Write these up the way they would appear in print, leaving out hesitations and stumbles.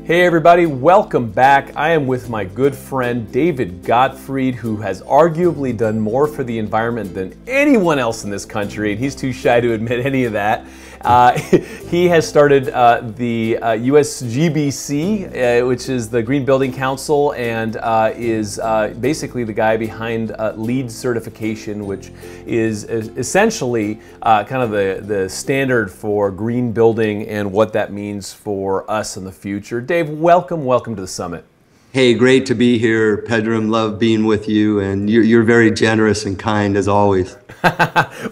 Hey everybody, welcome back. I am with my good friend David Gottfried, who has arguably done more for the environment than anyone else in this country, and he's too shy to admit any of that. He has started the USGBC, which is the Green Building Council, and is basically the guy behind LEED certification, which is essentially kind of the standard for green building and what that means for us in the future. Dave, welcome to the summit. Hey, great to be here, Pedram. Love being with you, and you're very generous and kind as always.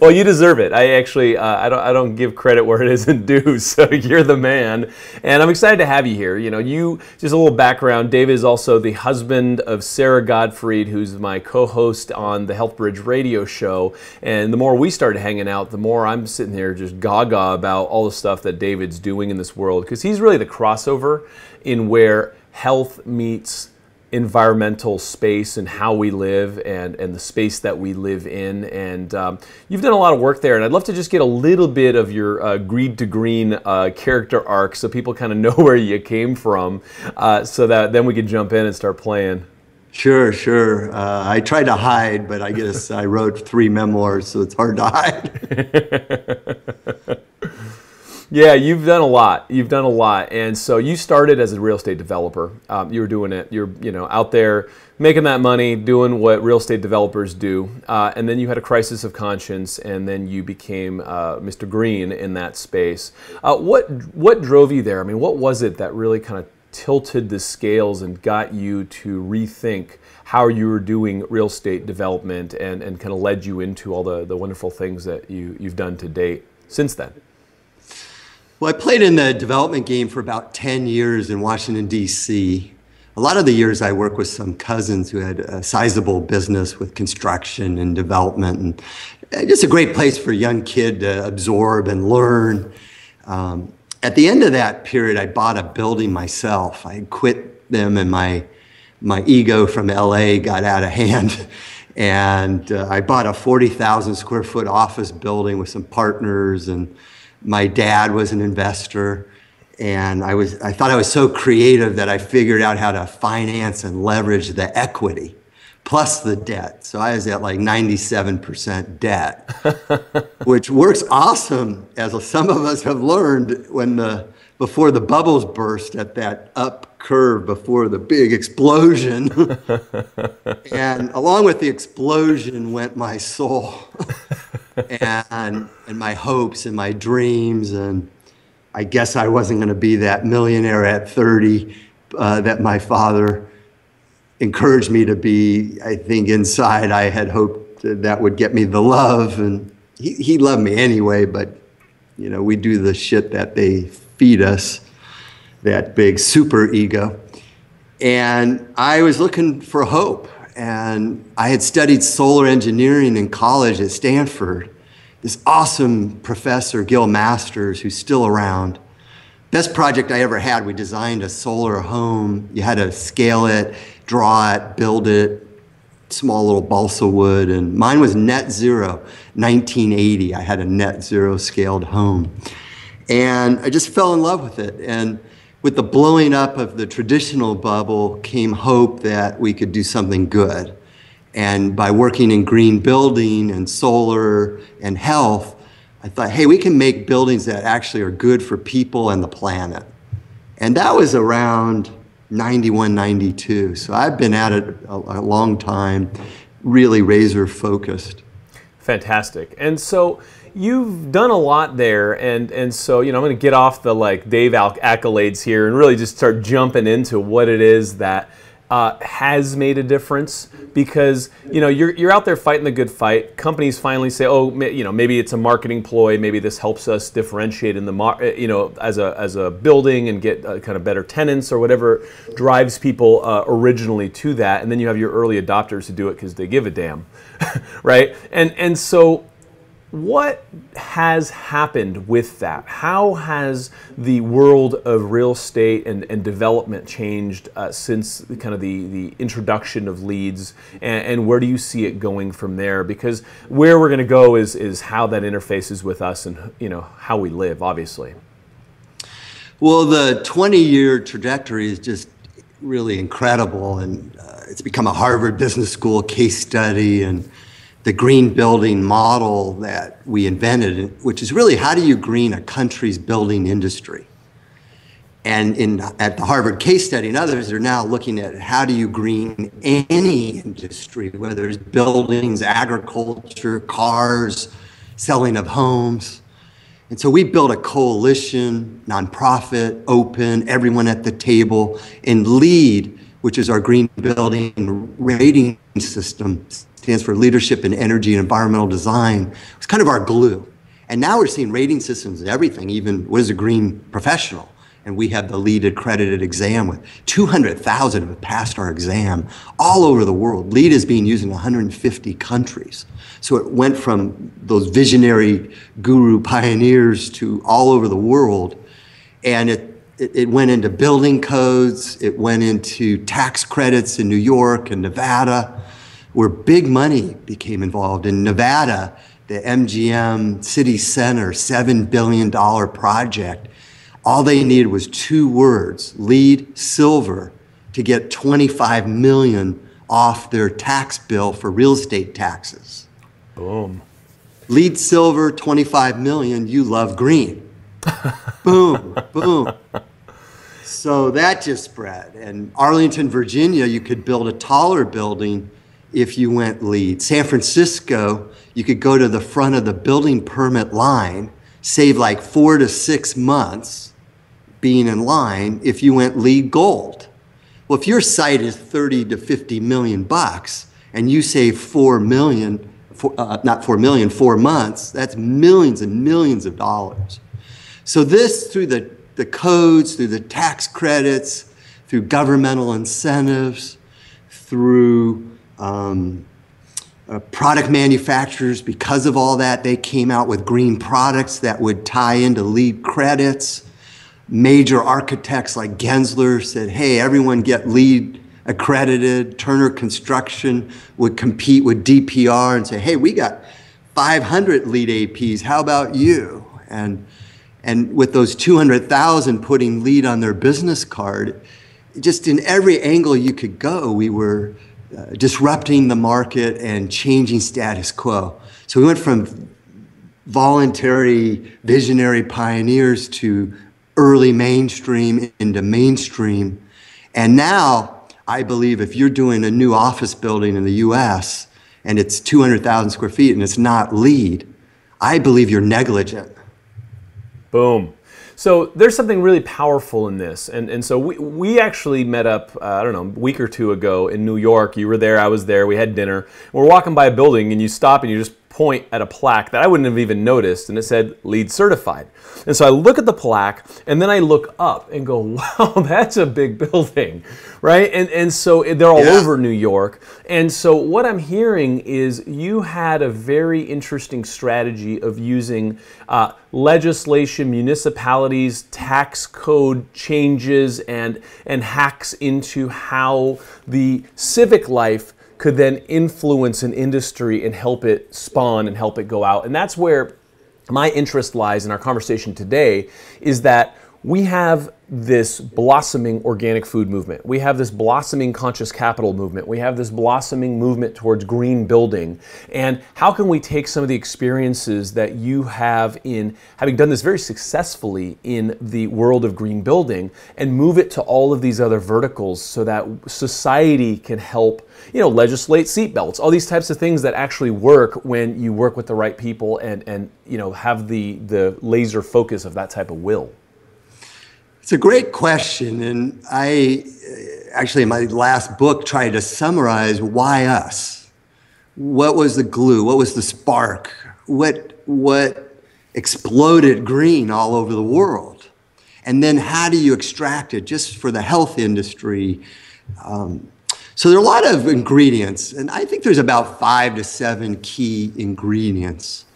Well, you deserve it. I actually, I don't give credit where it isn't due, so you're the man. And I'm excited to have you here. You know, just a little background, David is also the husband of Sarah Gottfried, who's my co-host on the Health Bridge radio show. And the more we started hanging out, the more I'm sitting there just gaga about all the stuff that David's doing in this world, because he's really the crossover in where health meets environmental space and how we live and the space that we live in. And you've done a lot of work there, and I'd love to just get a little bit of your Greed to Green character arc so people kind of know where you came from, so that then we can jump in and start playing. Sure. I tried to hide, but I guess I wrote 3 memoirs, so it's hard to hide. Yeah, you've done a lot. And so you started as a real estate developer. You were doing it. You're out there making that money, doing what real estate developers do. And then you had a crisis of conscience, and then you became Mr. Green in that space. What drove you there? I mean, what was it that really kind of tilted the scales and got you to rethink how you were doing real estate development and kind of led you into all the wonderful things that you've done to date since then? Well, I played in the development game for about 10 years in Washington, D.C. A lot of the years I worked with some cousins who had a sizable business with construction and development, and just a great place for a young kid to absorb and learn. At the end of that period, I bought a building myself. I had quit them, and my ego from LA got out of hand. And I bought a 40,000 square foot office building with some partners, and my dad was an investor, and I thought I was so creative that I figured out how to finance and leverage the equity plus the debt. So I was at like 97% debt, which works awesome, as some of us have learned before the bubbles burst at that up curve before the big explosion. And along with the explosion went my soul. and my hopes and my dreams, and I guess I wasn't going to be that millionaire at 30 that my father encouraged me to be. I think inside I had hoped that would get me the love, and he loved me anyway, but we do the shit that they feed us, that big super ego. And I was looking for hope. And I had studied solar engineering in college at Stanford. This awesome professor, Gil Masters, who's still around. Best project I ever had, we designed a solar home. You had to scale it, draw it, build it, small little balsa wood. And mine was net zero, 1980. I had a net zero scaled home. And I just fell in love with it. And with the blowing up of the traditional bubble came hope that we could do something good. And by working in green building and solar and health, I thought, hey, we can make buildings that actually are good for people and the planet. And that was around 91, 92. So I've been at it a long time, really razor focused. Fantastic. And so you've done a lot there, and so I'm going to get off the Dave accolades here and really just start jumping into what it is that has made a difference, because you're out there fighting the good fight. Companies finally say, oh, maybe it's a marketing ploy, maybe this helps us differentiate in the as a building and get kind of better tenants or whatever drives people originally to that, and then you have your early adopters who do it because they give a damn, right? And so what has happened with that? How has the world of real estate and development changed since kind of the introduction of LEEDs, and where do you see it going from there? Because where we're going to go is how that interfaces with us and how we live, obviously. Well, the 20-year trajectory is just really incredible, and it's become a Harvard Business School case study, and the green building model that we invented, which is really how do you green a country's building industry? And at the Harvard case study and others, they're now looking at how do you green any industry, whether it's buildings, agriculture, cars, selling of homes. And so we built a coalition, nonprofit, open, everyone at the table, and LEED, which is our green building rating system, stands for Leadership in Energy and Environmental Design. It's kind of our glue. And now we're seeing rating systems in everything, even what is a green professional? And we have the LEED accredited exam with 200,000 have passed our exam all over the world. LEED is being used in 150 countries. So it went from those visionary guru pioneers to all over the world. And it went into building codes. It went into tax credits in New York and Nevada, where big money became involved. In Nevada, the MGM City Center, $7 billion project, all they needed was 2 words, LEED Silver, to get $25 million off their tax bill for real estate taxes. Boom. LEED Silver, $25 million, you love green. Boom, boom. So that just spread. And Arlington, Virginia, you could build a taller building if you went LEED. San Francisco, you could go to the front of the building permit line, save like 4 to 6 months being in line if you went LEED Gold. Well, if your site is 30 to 50 million bucks and you save 4 million, not 4 million, 4 months, that's millions and millions of dollars. So this, through the codes, through the tax credits, through governmental incentives, through product manufacturers, because of all that, they came out with green products that would tie into LEED credits. Major architects like Gensler said, hey, everyone get LEED accredited. Turner Construction would compete with DPR and say, hey, we got 500 LEED APs, how about you? And with those 200,000 putting LEED on their business card, just in every angle you could go, we were disrupting the market and changing status quo. So we went from voluntary, visionary pioneers to early mainstream into mainstream. And now, I believe if you're doing a new office building in the US and it's 200,000 square feet and it's not LEED, I believe you're negligent. Boom. So there's something really powerful in this. And so we actually met up, I don't know, a week or 2 ago in New York. You were there, I was there, we had dinner. We're walking by a building and you stop and you just point at a plaque that I wouldn't have even noticed, and it said LEED certified. And so I look at the plaque and then I look up and go, wow, that's a big building, right? And so they're all over New York. And so what I'm hearing is you had a very interesting strategy of using legislation, municipalities, tax code changes, and hacks into how the civic life could then influence an industry and help it spawn and help it go out. And that's where my interest lies in our conversation today, is that we have this blossoming organic food movement. We have this blossoming conscious capital movement. We have this blossoming movement towards green building. And how can we take some of the experiences that you have in having done this very successfully in the world of green building and move it to all of these other verticals so that society can help, legislate seatbelts, all these types of things that actually work when you work with the right people and have the laser focus of that type of will? It's a great question, and I actually in my last book tried to summarize why us. What was the glue? What was the spark? What exploded green all over the world? And then how do you extract it just for the health industry? So there are a lot of ingredients, and I think there's about 5 to 7 key ingredients.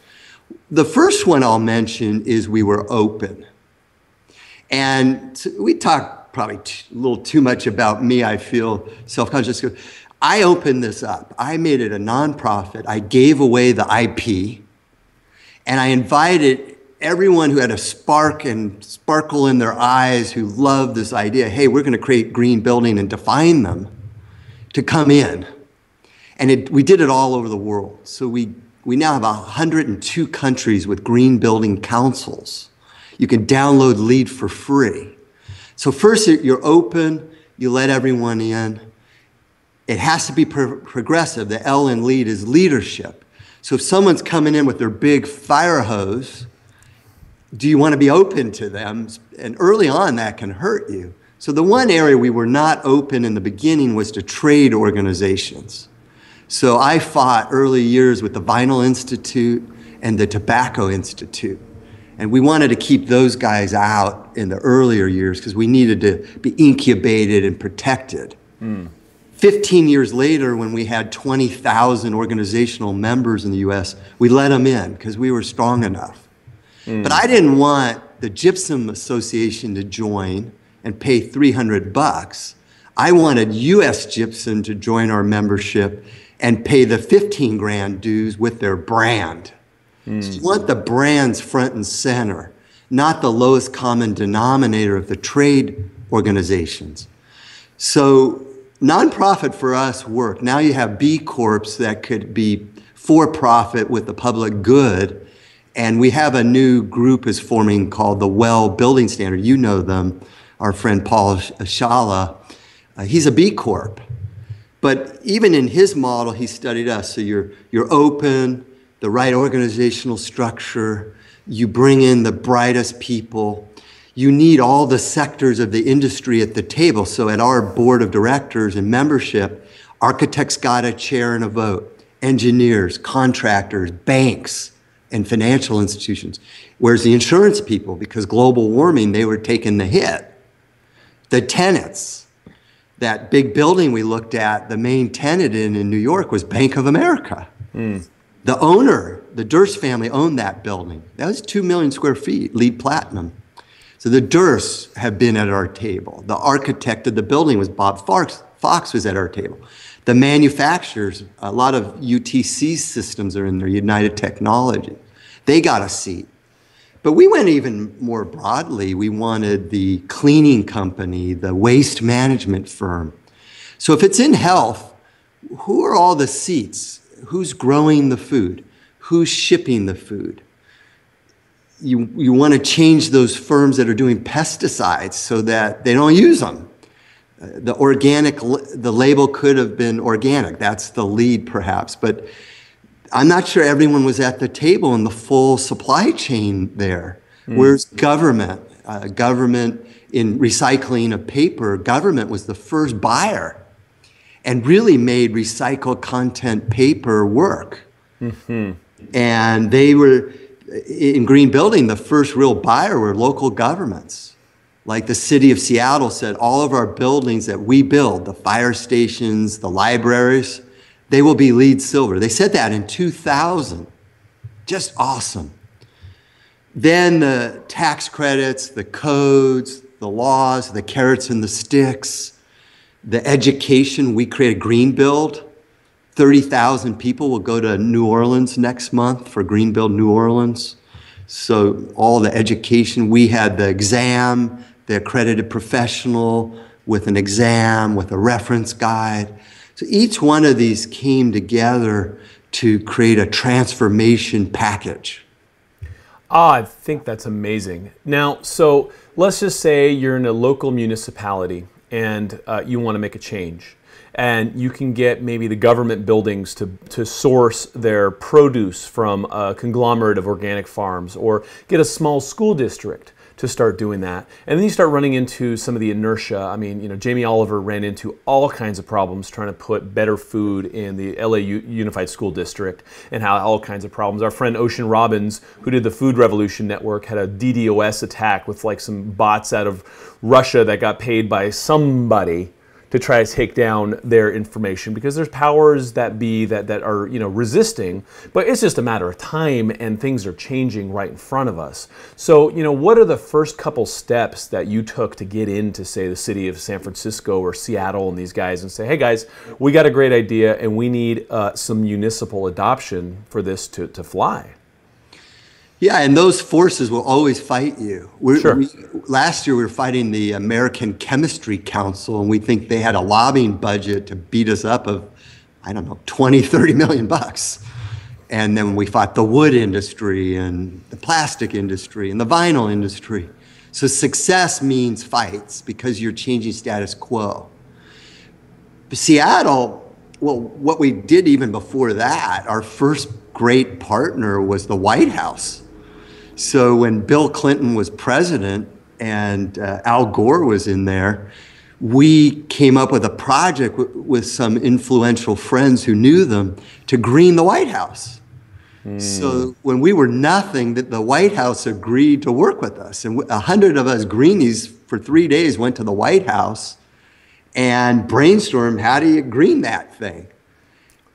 The first one I'll mention is we were open. And we talk probably a little too much about me, I feel self-conscious. I opened this up. I made it a nonprofit. I gave away the IP. And I invited everyone who had a spark and sparkle in their eyes, who loved this idea, hey, we're going to create green building and define them, to come in. And we did it all over the world. So we now have 102 countries with green building councils. You can download LEED for free. So first, you're open, you let everyone in. It has to be progressive. The L in LEED is leadership. So if someone's coming in with their big fire hose, do you want to be open to them? And early on, that can hurt you. So the one area we were not open in the beginning was to trade organizations. So I fought early years with the Vinyl Institute and the Tobacco Institute. And we wanted to keep those guys out in the earlier years because we needed to be incubated and protected. 15 years later, when we had 20,000 organizational members in the US, we let them in because we were strong enough. But I didn't want the Gypsum Association to join and pay $300. I wanted US Gypsum to join our membership and pay the 15 grand dues with their brand. So you want the brands front and center, not the lowest common denominator of the trade organizations. So nonprofit for us worked. Now you have B Corps that could be for profit with the public good. And we have a new group is forming called the Well Building Standard. You know them, our friend Paul Ashala. He's a B Corp. But even in his model, he studied us. So you're open, the right organizational structure, you bring in the brightest people. You need all the sectors of the industry at the table. So at our board of directors and membership, architects got a chair and a vote, engineers, contractors, banks, and financial institutions. Whereas the insurance people, because global warming, they were taking the hit. The tenants, that big building we looked at, the main tenant in New York was Bank of America. The owner, the Durst family owned that building. That was 2 million square feet, LEED Platinum. So the Dursts have been at our table. The architect of the building was Bob Fox. Fox was at our table. The manufacturers, a lot of UTC systems are in there, United Technology. They got a seat. But we went even more broadly. We wanted the cleaning company, the waste management firm. So if it's in health, who are all the seats? Who's growing the food? Who's shipping the food? You want to change those firms that are doing pesticides so that they don't use them. The label could have been organic. That's the lead, perhaps. But I'm not sure everyone was at the table in the full supply chain there. Where's government? Government in recycling of paper, government was the first buyer and really made recycled content paper work. And they were, in green building, the first real buyer were local governments. Like the city of Seattle said, all of our buildings that we build, the fire stations, the libraries, they will be LEED Silver. They said that in 2000. Just awesome. Then the tax credits, the codes, the laws, the carrots and the sticks, the education. We created Green Build. 30,000 people will go to New Orleans next month for Green Build New Orleans. So all the education, we had the exam, the accredited professional with an exam, with a reference guide. So each one of these came together to create a transformation package. I think that's amazing. Now, so let's just say you're in a local municipality and you want to make a change. And you can get maybe the government buildings to source their produce from a conglomerate of organic farms, or get a small school district to start doing that. And then you start running into some of the inertia. I mean, you know, Jamie Oliver ran into all kinds of problems trying to put better food in the LA Unified School District, and how all kinds of problems. Our friend Ocean Robbins, who did the Food Revolution Network, had a DDoS attack with like some bots out of Russia that got paid by somebody to try to take down their information, because there's powers that be that are, you know, resisting, but it's just a matter of time and things are changing right in front of us. So, you know, what are the first couple steps that you took to get into, say, the city of San Francisco or Seattle and these guys and say, hey guys, we got a great idea and we need some municipal adoption for this to fly? Yeah, and those forces will always fight you. Sure. Last year, we were fighting the American Chemistry Council, and we think they had a lobbying budget to beat us up of, I don't know, 20, 30 million bucks. And then we fought the wood industry and the plastic industry and the vinyl industry. So success means fights because you're changing status quo. But Seattle, well, what we did even before that, our first great partner was the White House. So when Bill Clinton was president and Al Gore was in there, we came up with a project with some influential friends who knew them to green the White House. So when we were nothing, the White House agreed to work with us. And 100 of us greenies for 3 days went to the White House and brainstormed, how do you green that thing?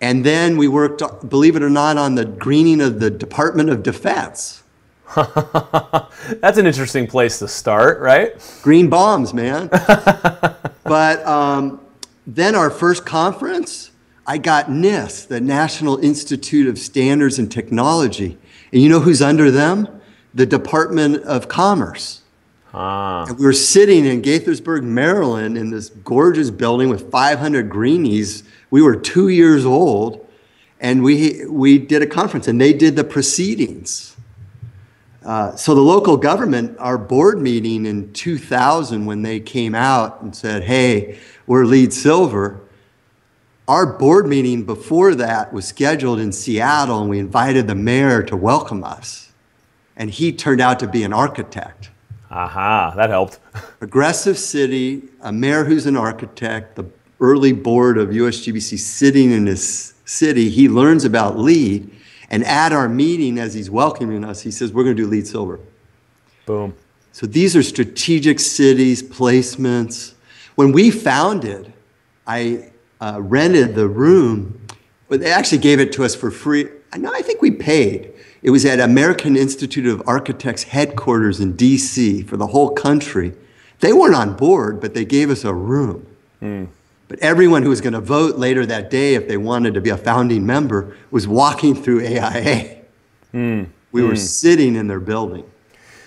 And then we worked, believe it or not, on the greening of the Department of Defense. That's an interesting place to start, right? Green bombs, man. But then our first conference, I got NIST, the National Institute of Standards and Technology. And you know who's under them? The Department of Commerce. And we were sitting in Gaithersburg, Maryland, in this gorgeous building with 500 greenies. We were 2 years old, and we did a conference, and they did the proceedings. So the local government, our board meeting in 2000, when they came out and said, hey, we're LEED Silver, our board meeting before that was scheduled in Seattle, and we invited the mayor to welcome us. And he turned out to be an architect. Aha, that helped. Progressive city, a mayor who's an architect, the early board of USGBC sitting in his city, he learns about LEED. And at our meeting, as he's welcoming us, he says, we're going to do LEED Silver. Boom. So these are strategic cities, placements. When we founded, I rented the room, but they actually gave it to us for free. No, I think we paid. It was at American Institute of Architects headquarters in DC for the whole country. They weren't on board, but they gave us a room. But everyone who was going to vote later that day, if they wanted to be a founding member, was walking through AIA. We were sitting in their building.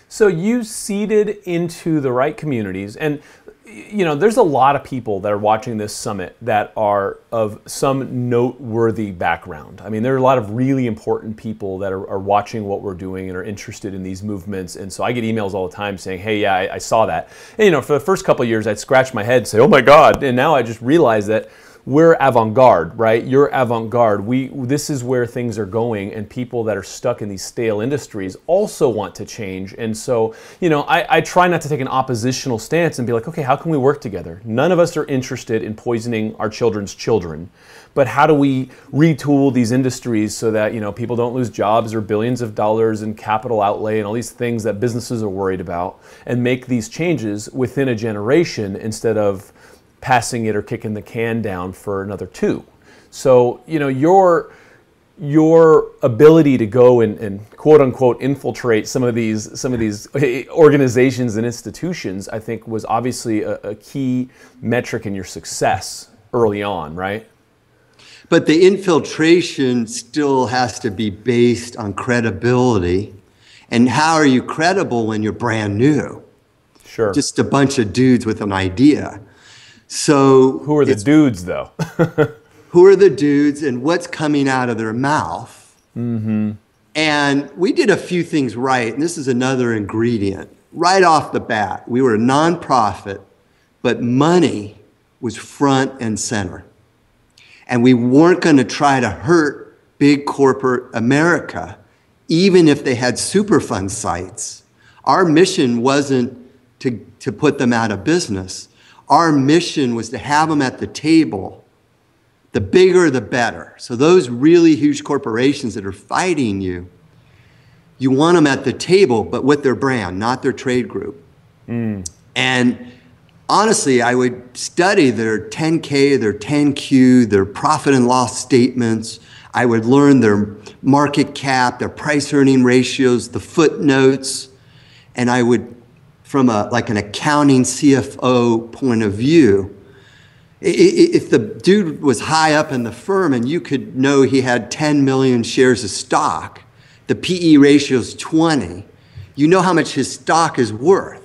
So you seeded into the right communities, and you know, there's a lot of people that are watching this summit that are of some noteworthy background. I mean, there are a lot of really important people that are watching what we're doing and are interested in these movements. And so I get emails all the time saying, hey, yeah, I saw that. And, you know, for the first couple of years, I'd scratch my head and say, oh my God. And now I just realize that we're avant-garde, right? You're avant-garde. This is where things are going, and people that are stuck in these stale industries also want to change. And so, you know, I try not to take an oppositional stance and be like, okay, how can we work together? None of us are interested in poisoning our children's children, but how do we retool these industries so that, you know, people don't lose jobs or billions of dollars in capital outlay and all these things that businesses are worried about, and make these changes within a generation instead of passing it or kicking the can down for another 2. So, you know, your ability to go and quote unquote infiltrate some of these organizations and institutions, I think, was obviously a key metric in your success early on, right? But the infiltration still has to be based on credibility. And how are you credible when you're brand new? Sure. Just a bunch of dudes with an idea. So who are the dudes, though? Who are the dudes and what's coming out of their mouth? And we did a few things right, and this is another ingredient. Right off the bat, we were a nonprofit, but money was front and center. And we weren't going to try to hurt big corporate America, even if they had Superfund sites. Our mission wasn't to put them out of business. Our mission was to have them at the table. The bigger, the better. So those really huge corporations that are fighting you, you want them at the table, but with their brand, not their trade group. And honestly, I would study their 10K, their 10Q, their profit and loss statements. I would learn their market cap, their price earning ratios, the footnotes, and I would, from like an accounting CFO point of view, if the dude was high up in the firm and you could know he had 10 million shares of stock, the PE ratio is 20, you know how much his stock is worth.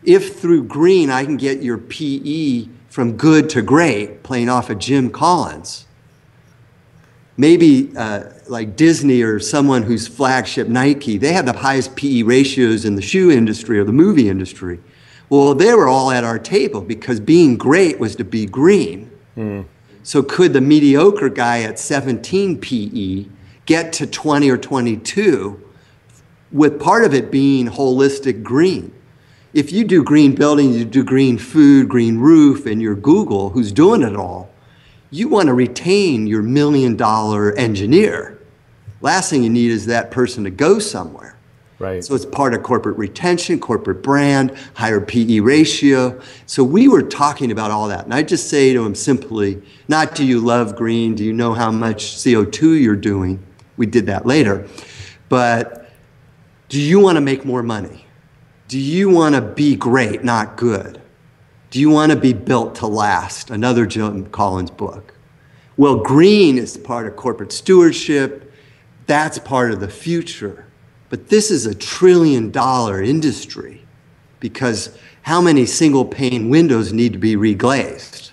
If through green I can get your PE from good to great, playing off of Jim Collins, maybe like Disney or someone whose flagship Nike, they have the highest PE ratios in the shoe industry or the movie industry. Well, they were all at our table because being great was to be green. So could the mediocre guy at 17 PE get to 20 or 22 with part of it being holistic green? If you do green building, you do green food, green roof, and you're Google, who's doing it all, you want to retain your $1 million engineer. Last thing you need is that person to go somewhere. Right. So it's part of corporate retention, corporate brand, higher PE ratio. So we were talking about all that. And I just say to him simply, not do you love green, do you know how much CO2 you're doing? We did that later. But do you want to make more money? Do you want to be great, not good? Do you want to be built to last? Another Jim Collins book. Well, green is part of corporate stewardship. That's part of the future. But this is $1 trillion industry because how many single pane windows need to be reglazed?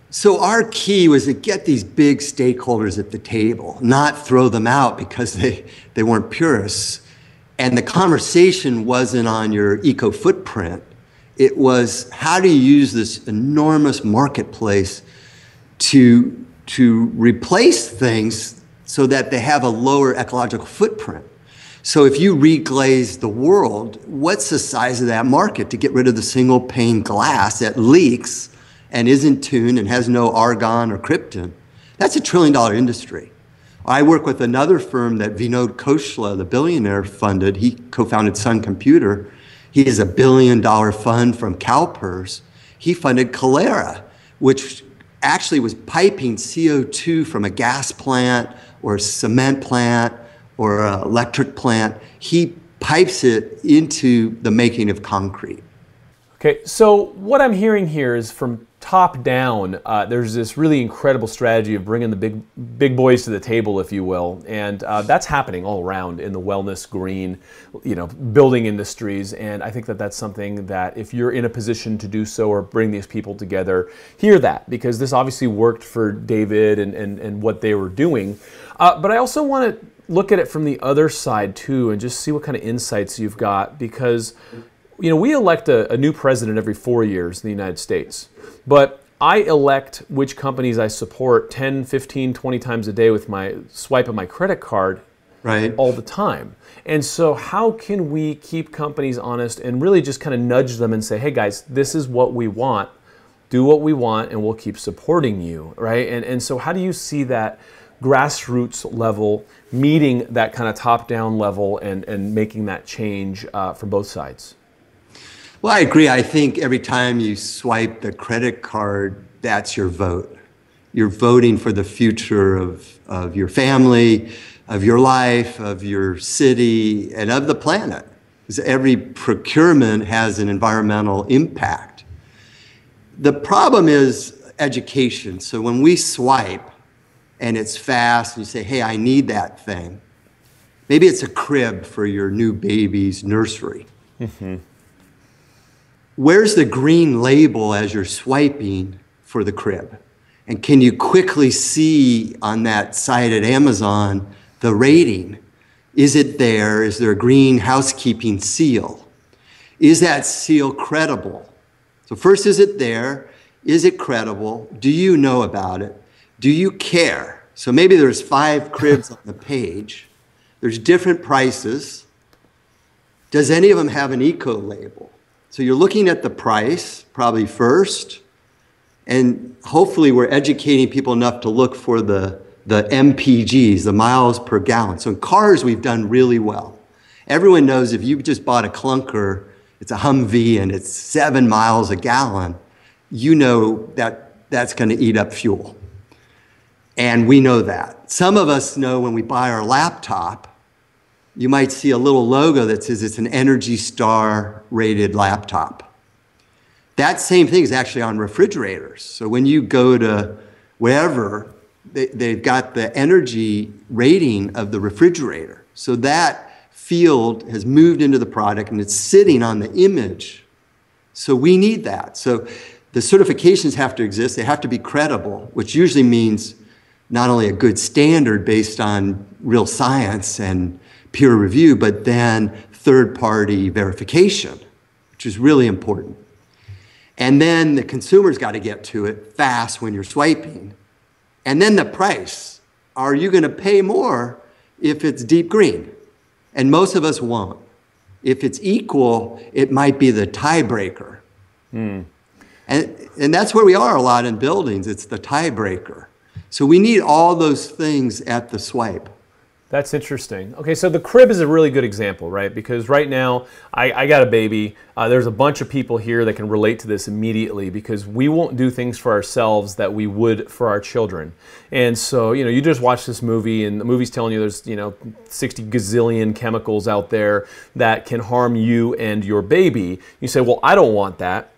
So our key was to get these big stakeholders at the table, not throw them out because they weren't purists. And the conversation wasn't on your eco footprint. It was, how do you use this enormous marketplace to replace things so that they have a lower ecological footprint? So if you reglaze the world, what's the size of that market to get rid of the single pane glass that leaks and isn't tuned and has no argon or krypton? That's $1 trillion industry. I work with another firm that Vinod Khosla, the billionaire, funded. He co-founded Sun Computer. He has $1 billion fund from CalPERS. He funded Calera, which actually was piping CO2 from a gas plant or a cement plant or an electric plant. He pipes it into the making of concrete. Okay, so what I'm hearing here is from top down, there's this really incredible strategy of bringing the big boys to the table, if you will, and that's happening all around in the wellness, green, building industries. And I think that that's something that if you're in a position to do so or bring these people together, hear that, because this obviously worked for David and what they were doing. But I also want to look at it from the other side too, and just see what kind of insights you've got, because we elect a new president every 4 years in the United States, but I elect which companies I support 10, 15, 20 times a day with my swipe of my credit card all the time. And so how can we keep companies honest and really just kind of nudge them and say, hey guys, this is what we want, do what we want, and we'll keep supporting you, right? And so how do you see that grassroots level meeting that kind of top-down level and making that change from both sides? Well, I agree. I think every time you swipe the credit card, that's your vote. You're voting for the future of your family, of your life, of your city, and of the planet. Because every procurement has an environmental impact. The problem is education. So when we swipe and it's fast and you say, hey, I need that thing, maybe it's a crib for your new baby's nursery. Where's the green label as you're swiping for the crib? And can you quickly see on that site at Amazon the rating? Is it there? Is there a green housekeeping seal? Is that seal credible? So first, is it there? Is it credible? Do you know about it? Do you care? So maybe there's 5 cribs on the page. There's different prices. Does any of them have an eco label? So you're looking at the price, probably first, and hopefully we're educating people enough to look for the MPGs, the miles per gallon. So in cars, we've done really well. Everyone knows if you just bought a clunker, it's a Humvee and it's 7 miles a gallon, you know that that's going to eat up fuel. And we know that. Some of us know when we buy our laptop, you might see a little logo that says it's an Energy Star rated laptop. That same thing is actually on refrigerators. So when you go to wherever, they've got the energy rating of the refrigerator. So that field has moved into the product and it's sitting on the image. So we need that. So the certifications have to exist. They have to be credible, which usually means not only a good standard based on real science and peer review, but then third-party verification, which is really important. And then the consumer's got to get to it fast when you're swiping. And then the price. Are you going to pay more if it's deep green? And most of us won't. If it's equal, it might be the tiebreaker. And that's where we are a lot in buildings. It's the tiebreaker. So we need all those things at the swipe. That's interesting. Okay, so the crib is a really good example, right? Because right now, I got a baby. There's a bunch of people here that can relate to this immediately because we won't do things for ourselves that we would for our children. And so, you just watch this movie and the movie's telling you there's, 60 gazillion chemicals out there that can harm you and your baby. You say, well, I don't want that.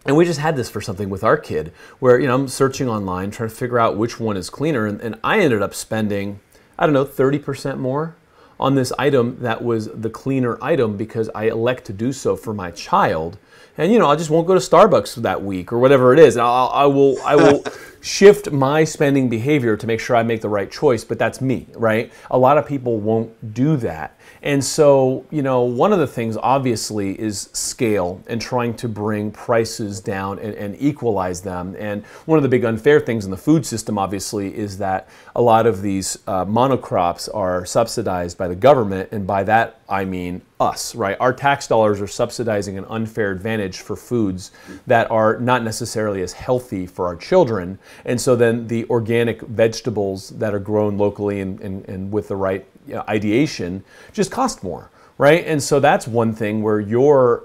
And we just had this for something with our kid where, I'm searching online, trying to figure out which one is cleaner. And I ended up spending, 30% more on this item that was the cleaner item because I elect to do so for my child. And, I just won't go to Starbucks that week or whatever it is. I will shift my spending behavior to make sure I make the right choice, but that's me, right? A lot of people won't do that. And so, one of the things obviously is scale and trying to bring prices down and equalize them. And one of the big unfair things in the food system obviously is that a lot of these monocrops are subsidized by the government, and by that I mean us, right? Our tax dollars are subsidizing an unfair advantage for foods that are not necessarily as healthy for our children. And so then the organic vegetables that are grown locally and with the right ideation just cost more, right? And so that's one thing where your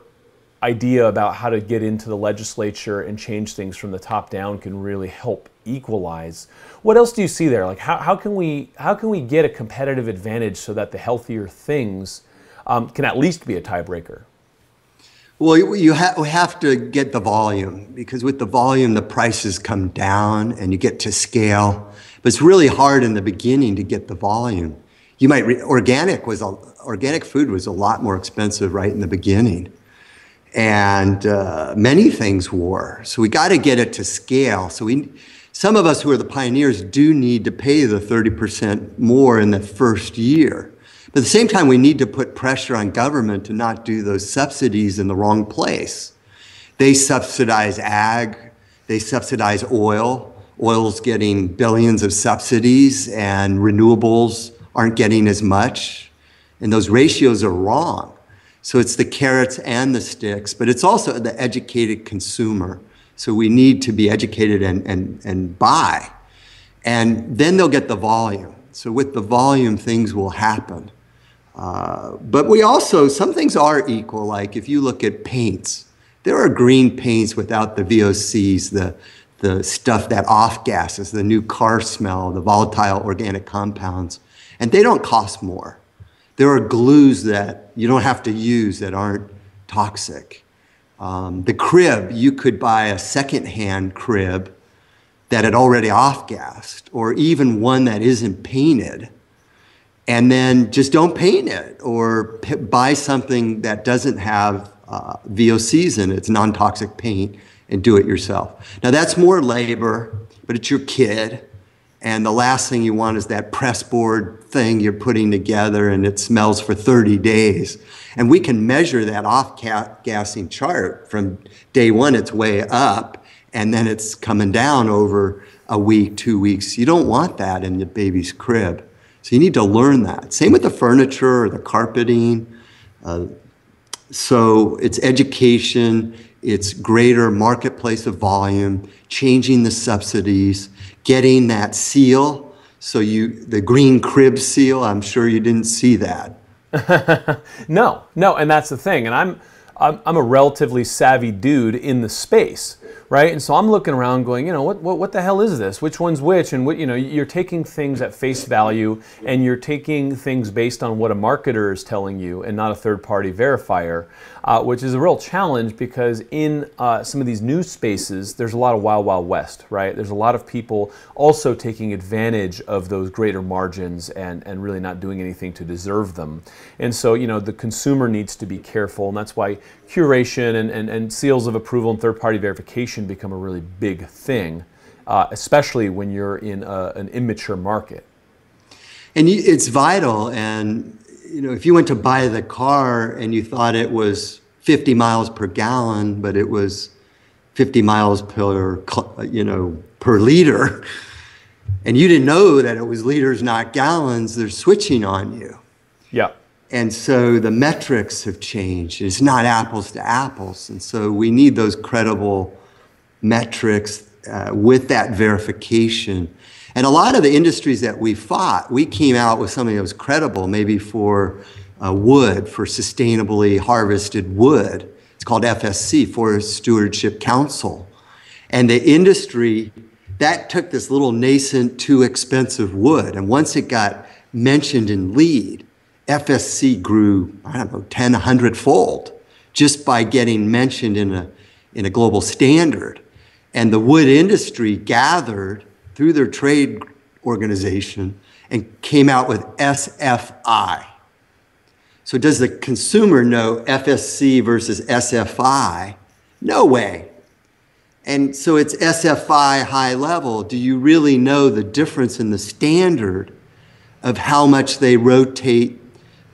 idea about how to get into the legislature and change things from the top down can really help equalize. What else do you see there? Like how can we get a competitive advantage so that the healthier things can at least be a tiebreaker? Well, we have to get the volume, because with the volume, the prices come down and you get to scale. But it's really hard in the beginning to get the volume. You might organic food was a lot more expensive right in the beginning, and many things were. So we got to get it to scale. So some of us who are the pioneers do need to pay the 30% more in the first year. But at the same time, we need to put pressure on government to not do those subsidies in the wrong place. They subsidize ag, they subsidize oil. Oil's getting billions of subsidies and renewables aren't getting as much. And those ratios are wrong. So it's the carrots and the sticks, but it's also the educated consumer. So we need to be educated and buy. And then they'll get the volume. So with the volume, things will happen. But we also, some things are equal, like if you look at paints, there are green paints without the VOCs, the stuff that off-gases, the new car smell, the volatile organic compounds, and they don't cost more. There are glues that you don't have to use that aren't toxic. The crib, you could buy a second-hand crib that had already off-gassed, or even one that isn't painted, and then just don't paint it, or buy something that doesn't have VOCs in it, it's non-toxic paint, and do it yourself. Now that's more labor, but it's your kid, and the last thing you want is that press board thing you're putting together and it smells for 30 days. And we can measure that off-gassing chart from day one, it's way up, and then it's coming down over a week, 2 weeks. You don't want that in the baby's crib. So you need to learn that. Same with the furniture or the carpeting. So it's education, it's greater marketplace of volume, changing the subsidies, getting that seal. So the green crib seal, I'm sure you didn't see that. No, and that's the thing. And I'm a relatively savvy dude in the space, right? And so I'm looking around going, what the hell is this? Which one's which? And you're taking things at face value, and you're taking things based on what a marketer is telling you and not a third-party verifier, which is a real challenge because in some of these news spaces, there's a lot of wild, wild west, right? There's a lot of people also taking advantage of those greater margins and really not doing anything to deserve them. And so, the consumer needs to be careful, and that's why curation and seals of approval and third-party verification become a really big thing, especially when you're in an immature market. And it's vital. And if you went to buy the car and you thought it was 50 miles per gallon, but it was 50 miles per liter, and you didn't know that it was liters, not gallons, they're switching on you. Yeah. And so the metrics have changed. It's not apples to apples. And so we need those credible metrics with that verification. And a lot of the industries that we fought, we came out with something that was credible, maybe for wood, for sustainably harvested wood. It's called FSC, Forest Stewardship Council. And the industry, that took this little nascent, too expensive wood. And once it got mentioned in LEED, FSC grew, 10, 100-fold just by getting mentioned in a global standard. And the wood industry gathered through their trade organization and came out with SFI. So does the consumer know FSC versus SFI? No way. And so it's SFI high level. Do you really know the difference in the standard of how much they rotate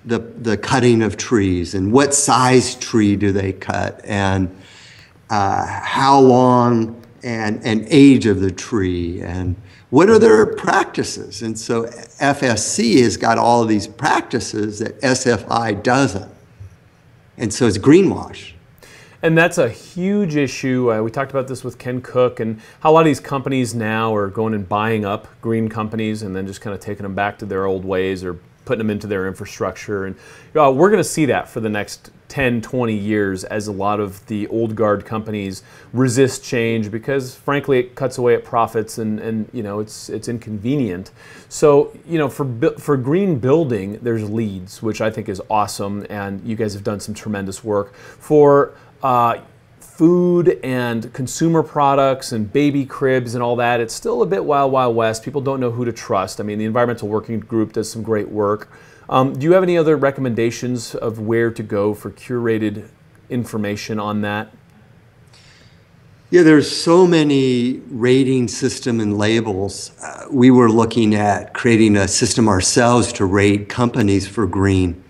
the cutting of trees, and what size tree do they cut, and how long and age of the tree, and what are their practices? And so FSC has got all of these practices that SFI doesn't. And so it's greenwash. And that's a huge issue. We talked about this with Ken Cook, and how a lot of these companies now are going and buying up green companies and then just kind of taking them back to their old ways or putting them into their infrastructure. And we're going to see that for the next 10, 20 years as a lot of the old guard companies resist change because, frankly, it cuts away at profits and it's inconvenient. So, for green building, there's LEEDs, which I think is awesome, and you guys have done some tremendous work. For food and consumer products and baby cribs and all that, it's still a bit wild, wild west. People don't know who to trust. I mean, the Environmental Working Group does some great work. Do you have any other recommendations of where to go for curated information on that? Yeah, there's so many rating system and labels. We were looking at creating a system ourselves to rate companies for green.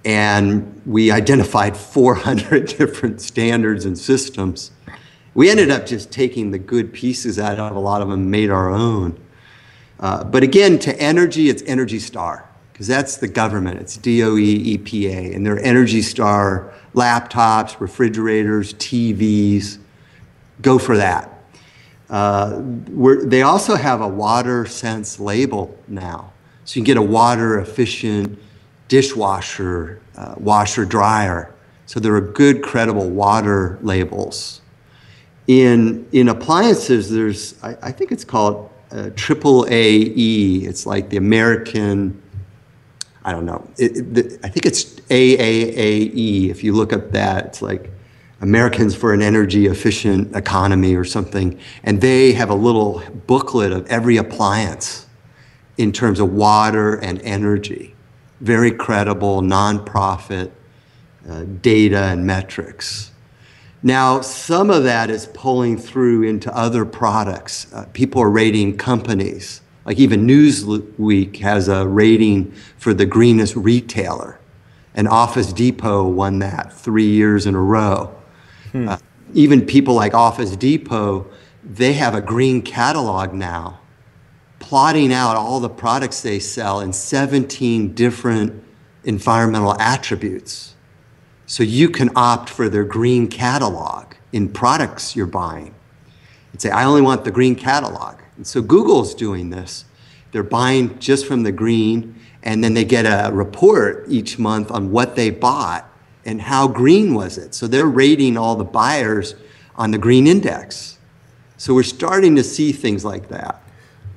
And we identified 400 different standards and systems. We ended up just taking the good pieces out of a lot of them and made our own. But again, to energy, it's Energy Star, because that's the government. It's DOE, EPA, and they're Energy Star laptops, refrigerators, TVs. Go for that. They also have a water sense label now. So you can get a water efficient dishwasher, washer dryer. So there are good, credible water labels. In appliances, there's, I think it's called AAAE. It's like the American, I don't know. I think it's AAAE. If you look up that, it's like Americans for an Energy Efficient Economy or something. And they have a little booklet of every appliance in terms of water and energy. Very credible, nonprofit data and metrics. Now, some of that is pulling through into other products. People are rating companies. Like even Newsweek has a rating for the greenest retailer. And Office Depot won that 3 years in a row. Even people like Office Depot, they have a green catalog now, plotting out all the products they sell in 17 different environmental attributes. So you can opt for their green catalog in products you're buying. And say, I only want the green catalog. And so Google's doing this. They're buying just from the green, and then they get a report each month on what they bought and how green was it. So they're rating all the buyers on the green index. So we're starting to see things like that.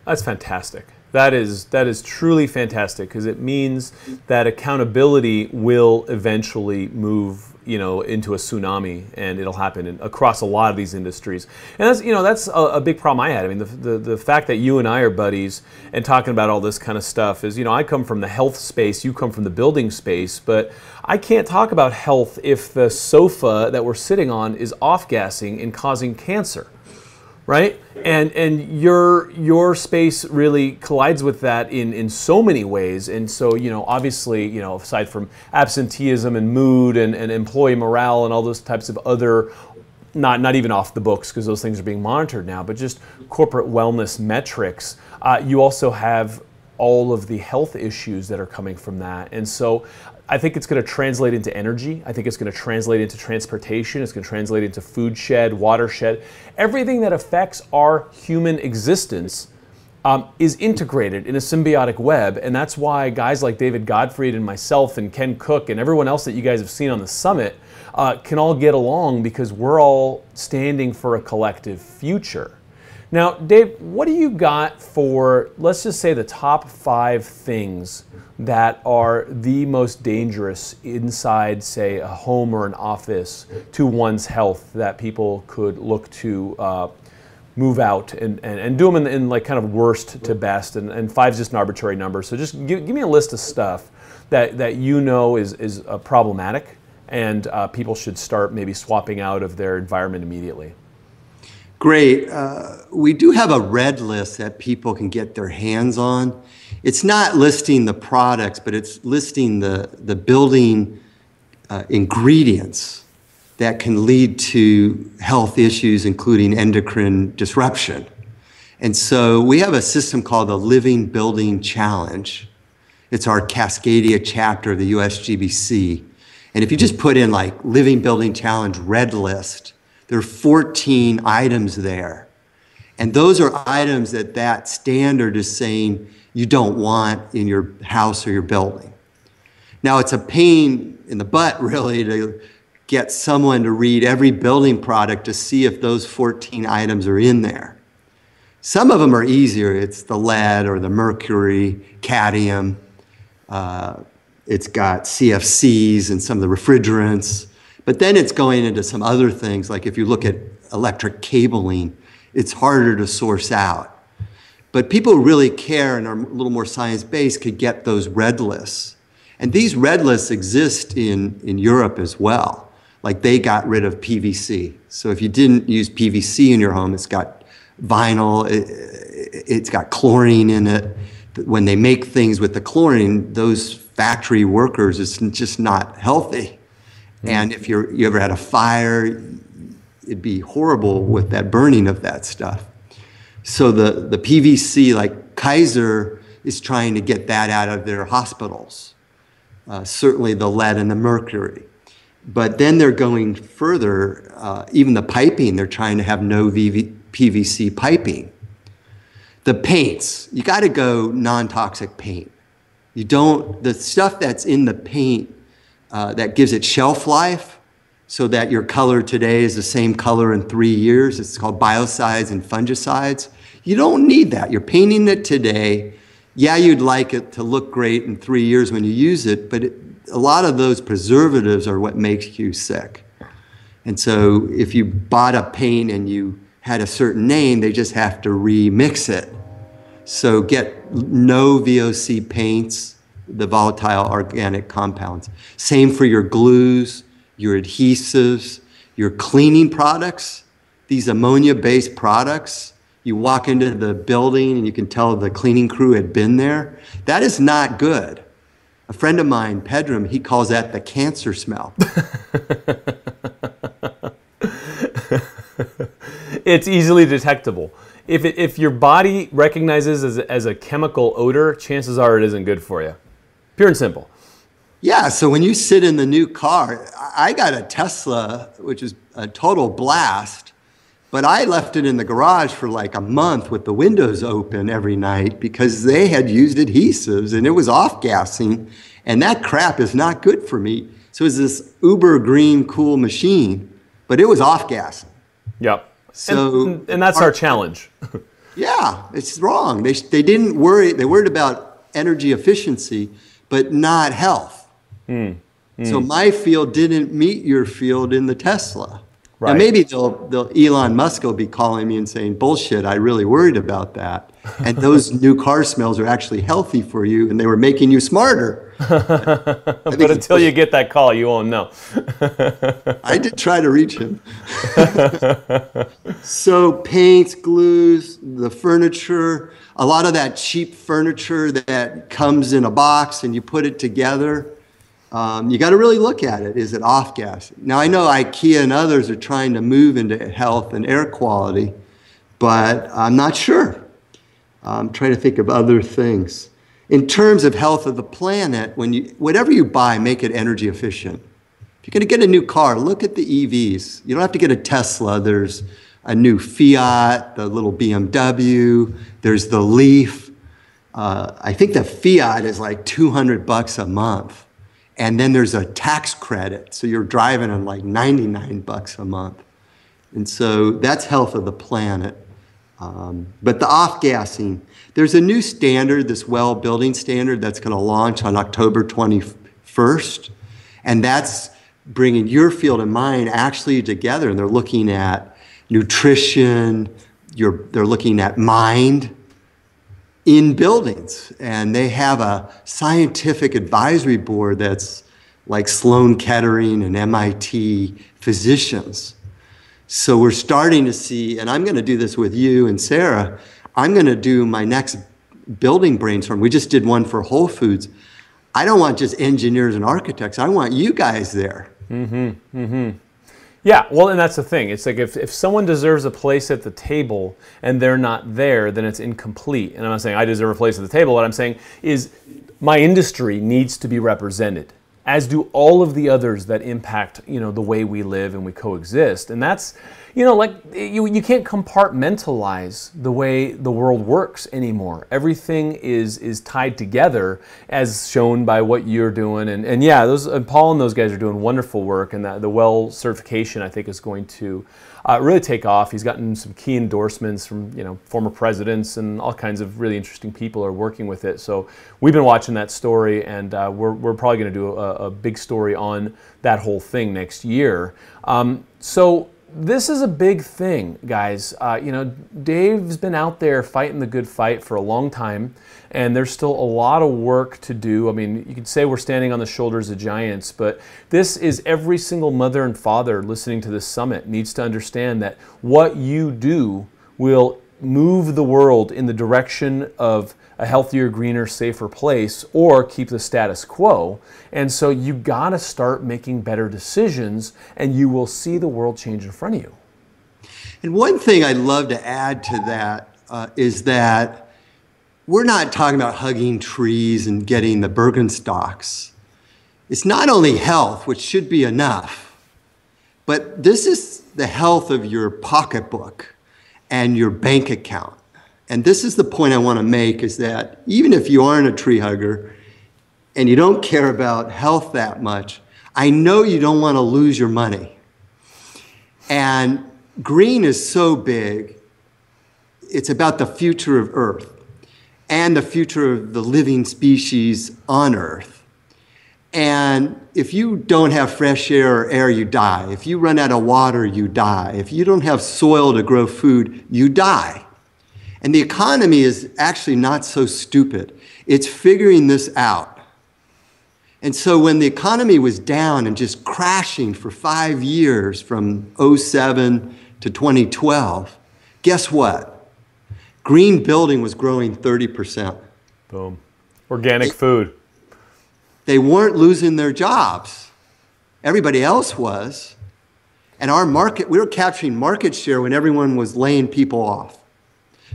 That's fantastic. That is truly fantastic, because it means that accountability will eventually move, into a tsunami, and it'll happen across a lot of these industries. And that's a big problem I had. I mean, the fact that you and I are buddies and talking about all this kind of stuff is, I come from the health space, you come from the building space, but I can't talk about health if the sofa that we're sitting on is off-gassing and causing cancer. Right? And your space really collides with that in so many ways. And so, obviously, aside from absenteeism and mood and employee morale and all those types of other, not even off the books because those things are being monitored now, but just corporate wellness metrics, you also have all of the health issues that are coming from that. And so I think it's going to translate into energy. I think it's going to translate into transportation. It's going to translate into food shed, watershed. Everything that affects our human existence is integrated in a symbiotic web. And that's why guys like David Gottfried and myself and Ken Cook and everyone else that you guys have seen on the summit can all get along, because we're all standing for a collective future. Now, Dave, what do you got for, let's just say, the top 5 things that are the most dangerous inside, say, a home or an office to one's health that people could look to move out and do them in like kind of worst to best, and 5 is just an arbitrary number. So just give me a list of stuff that is problematic, and people should start maybe swapping out of their environment immediately. Great. We do have a red list that people can get their hands on. It's not listing the products, but it's listing the building ingredients that can lead to health issues, including endocrine disruption. And so we have a system called the Living Building Challenge. It's our Cascadia chapter of the USGBC. And if you just put in like Living Building Challenge red list, there are 14 items there. And those are items that standard is saying you don't want in your house or your building. Now, it's a pain in the butt, really, to get someone to read every building product to see if those 14 items are in there. Some of them are easier. It's the lead or the mercury, cadmium. It's got CFCs and some of the refrigerants. But then it's going into some other things, like if you look at electric cabling, it's harder to source out. But people who really care and are a little more science-based could get those red lists. And these red lists exist in Europe as well. Like they got rid of PVC. So if you didn't use PVC in your home, it's got vinyl, it's got chlorine in it. When they make things with the chlorine, those factory workers, it's just not healthy. And if you ever had a fire, it'd be horrible with that burning of that stuff. So the PVC, like Kaiser, is trying to get that out of their hospitals. Certainly the lead and the mercury. But then they're going further, even the piping, they're trying to have no PVC piping. The paints, you gotta go non-toxic paint. The stuff that's in the paint that gives it shelf life so that your color today is the same color in 3 years. It's called biocides and fungicides. You don't need that. You're painting it today. Yeah, you'd like it to look great in 3 years when you use it, but a lot of those preservatives are what makes you sick. And so if you bought a paint and you had a certain name, they just have to remix it. So get no VOC paints, the volatile organic compounds. Same for your glues, your adhesives, your cleaning products, these ammonia-based products. You walk into the building and you can tell the cleaning crew had been there. That is not good. A friend of mine, Pedram, he calls that the cancer smell. It's easily detectable. If your body recognizes as a chemical odor, chances are it isn't good for you. Pure and simple. Yeah, so when you sit in the new car, I got a Tesla, which is a total blast, but I left it in the garage for like a month with the windows open every night because they had used adhesives and it was off-gassing, and that crap is not good for me. So it was this uber green, cool machine, but it was off-gassing. Yep. So, and that's our challenge. yeah, it's wrong. They didn't worry. They worried about energy efficiency, but not health. So my field didn't meet your field in the Tesla. Right. Now maybe they'll Elon Musk will be calling me and saying, bullshit, I really worried about that. And those new car smells are actually healthy for you and they were making you smarter. But until you get that call, you won't know. I did try to reach him. So paints, glues, the furniture, a lot of that cheap furniture that comes in a box and you put it together. You got to really look at it. Is it off-gas? Now, I know IKEA and others are trying to move into health and air quality, but I'm not sure. I'm trying to think of other things. In terms of health of the planet, whatever you buy, make it energy efficient. If you're going to get a new car, look at the EVs. You don't have to get a Tesla. There's a new Fiat, the little BMW. There's the Leaf. I think the Fiat is like $200 a month. And then there's a tax credit. So you're driving on like $99 a month. And so that's health of the planet. But the off-gassing, there's a new standard, this well building standard that's going to launch on October 21st. And that's bringing your field and mine actually together. And they're looking at nutrition, they're looking at mind in buildings. And they have a scientific advisory board that's like Sloan Kettering and MIT physicians. So we're starting to see, and I'm going to do this with you and Sarah, I'm going to do my next building brainstorm. We just did one for Whole Foods. I don't want just engineers and architects. I want you guys there. Yeah, well, and that's the thing. It's like if someone deserves a place at the table and they're not there, then it's incomplete. And I'm not saying I deserve a place at the table. What I'm saying is my industry needs to be represented, as do all of the others that impact, the way we live and we coexist. And that's, like you can't compartmentalize the way the world works anymore. Everything is tied together, as shown by what you're doing. And yeah, Paul and those guys are doing wonderful work, and the well certification, I think, is going to really take off. He's gotten some key endorsements from former presidents, and all kinds of really interesting people are working with it. So we've been watching that story, and we're probably going to do a big story on that whole thing next year. So this is a big thing, guys. Dave's been out there fighting the good fight for a long time, and there's still a lot of work to do. I mean, you could say we're standing on the shoulders of giants, but this is every single mother and father listening to this summit needs to understand that what you do will move the world in the direction of a healthier, greener, safer place, or keep the status quo. And so you gotta start making better decisions, and you will see the world change in front of you. And one thing I'd love to add to that is that we're not talking about hugging trees and getting the Birkenstocks. It's not only health, which should be enough, but this is the health of your pocketbook and your bank account. And this is the point I want to make, is that even if you aren't a tree hugger and you don't care about health that much, I know you don't want to lose your money. And green is so big, it's about the future of Earth and the future of the living species on Earth. And if you don't have fresh air or air, you die. If you run out of water, you die. If you don't have soil to grow food, you die. And the economy is actually not so stupid. It's figuring this out. And so when the economy was down and just crashing for 5 years from 2007 to 2012, guess what? Green building was growing 30%. Boom. Organic food. They weren't losing their jobs. Everybody else was. And our market, we were capturing market share when everyone was laying people off.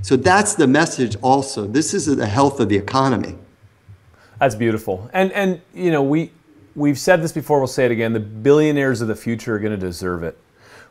So that's the message also. This is the health of the economy. That's beautiful. And we've said this before, we'll say it again, the billionaires of the future are going to deserve it.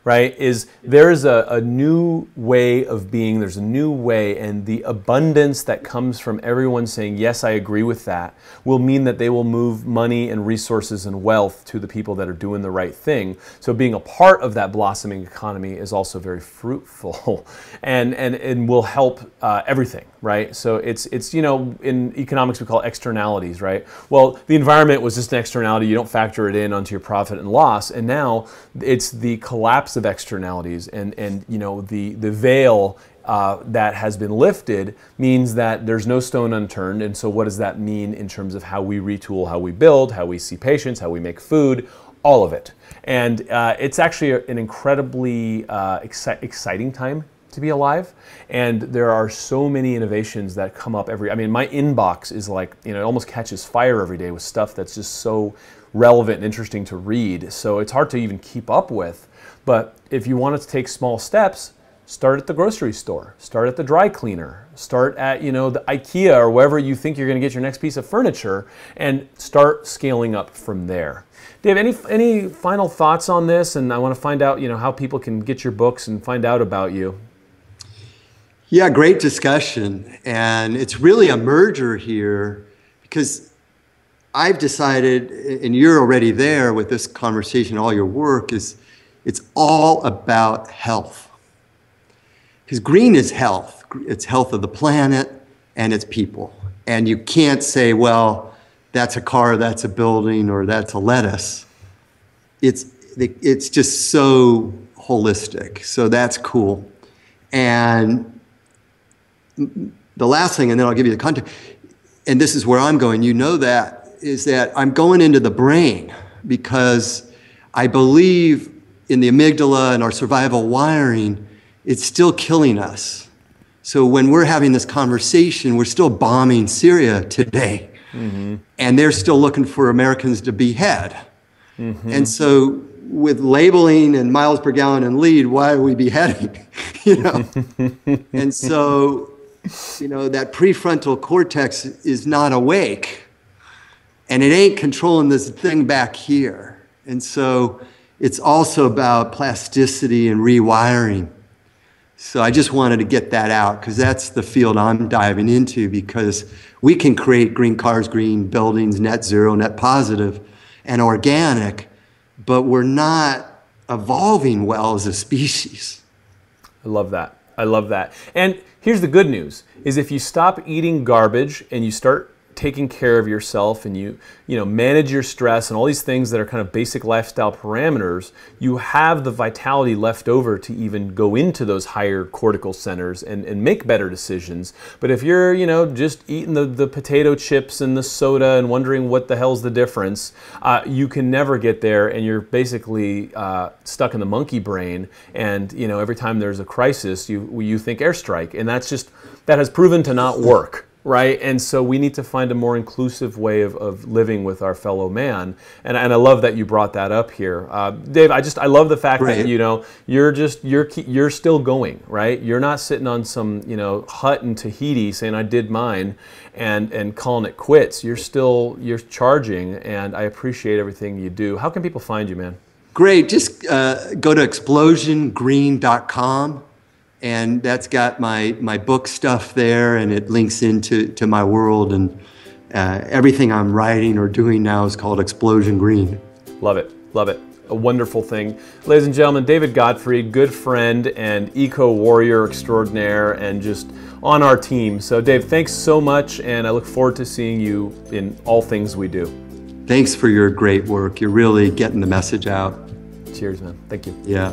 right, is there's a new way of being, there's a new way, and the abundance that comes from everyone saying, yes, I agree with that, will mean that they will move money and resources and wealth to the people that are doing the right thing. So being a part of that blossoming economy is also very fruitful and will help everything, right? So it's you know, in economics we call it externalities, right? Well, the environment was just an externality, you don't factor it in onto your profit and loss, and now it's the collapse of externalities and you know, the veil that has been lifted means that there's no stone unturned. And so what does that mean in terms of how we retool, how we build, how we see patients, how we make food, all of it. And it's actually an incredibly exciting time to be alive. And there are so many innovations that come up I mean, my inbox is like, you know, it almost catches fire every day with stuff that's just so relevant and interesting to read. So it's hard to even keep up with. But if you want to take small steps, start at the grocery store, start at the dry cleaner, start at, you know, the IKEA or wherever you think you're going to get your next piece of furniture, and start scaling up from there. Dave, any final thoughts on this? And I want to find out, you know, how people can get your books and find out about you. Yeah, great discussion. And it's really a merger here because I've decided, and you're already there with this conversation, all your work is, it's all about health. Because green is health. It's health of the planet and its people. And you can't say, well, that's a car, that's a building, or that's a lettuce. It's just so holistic. So that's cool. And the last thing, and then I'll give you the context, and this is where I'm going, you know that, is that I'm going into the brain because I believe in the amygdala and our survival wiring, it's still killing us. So when we're having this conversation, we're still bombing Syria today. Mm-hmm. And they're still looking for Americans to behead. Mm-hmm. And so with labeling and miles per gallon and lead, why are we beheading? You know? And so, you know, that prefrontal cortex is not awake. And it ain't controlling this thing back here. And so it's also about plasticity and rewiring. So I just wanted to get that out because that's the field I'm diving into, because we can create green cars, green buildings, net zero, net positive, and organic, but we're not evolving well as a species. I love that. I love that. And here's the good news, is if you stop eating garbage and you start taking care of yourself and you manage your stress and all these things that are kind of basic lifestyle parameters, you have the vitality left over to even go into those higher cortical centers and make better decisions. But if you're, just eating the potato chips and the soda and wondering what the hell's the difference, you can never get there, and you're basically stuck in the monkey brain. And every time there's a crisis, you think airstrike, and that has proven to not work. Right, and so we need to find a more inclusive way of living with our fellow man, and I love that you brought that up here, Dave. I love the fact that you're still going, right? You're not sitting on some hut in Tahiti saying I did mine and calling it quits. You're charging, and I appreciate everything you do. How can people find you, man? Great, just go to explosiongreen.com. And that's got my book stuff there, and it links into my world, and everything I'm writing or doing now is called Explosion Green. Love it, love it. A wonderful thing. Ladies and gentlemen, David Gottfried, good friend and eco-warrior extraordinaire, and just on our team. So Dave, thanks so much, and I look forward to seeing you in all things we do. Thanks for your great work. You're really getting the message out. Cheers, man. Thank you. Yeah.